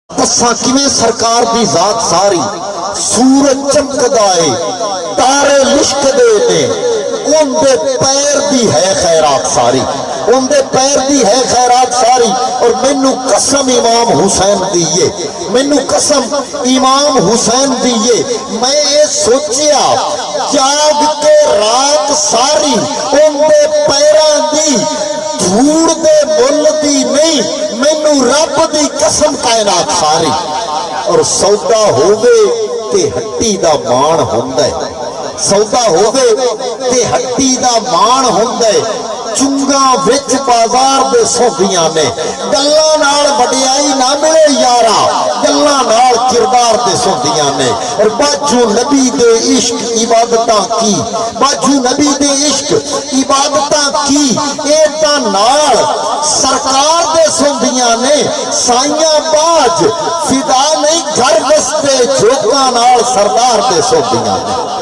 दसा किवें सरकार दी जात सारी सूरज चमकदा है तारे लिशकदे ने उनके पैर दी है खैरात सारी उनके पैर दी है खैरात सारी। और मैनू कसम इमाम हुसैन दीए मैनू कसम इमाम हुसैन दीए मैं ये सोचिया जाग के रात सारी उनके पैरों दी धूड़ दे मुल दी नहीं मैनू रब दी कसम कायनात सारी। और सौदा होवे ते हट्टी दा मान हुंदा है सौदा होवे ते हट्टी दा मान हुंदा है। चुंगा विच बाजार दे सोंदियां ने गल्लां नाल वडियाई ना मिले यारा गल्लां नाल किरदार दे सोंदियां ने। और बाजू नबी दे इश्क इबादतां की बाजू नबी दे इश्क इबादतां की ए तां नाल सरकार दे सोंदियां ने। साइयां बाज फिदा नहीं घर बसते जोकां नाल सरदार दे सोंदियां ने।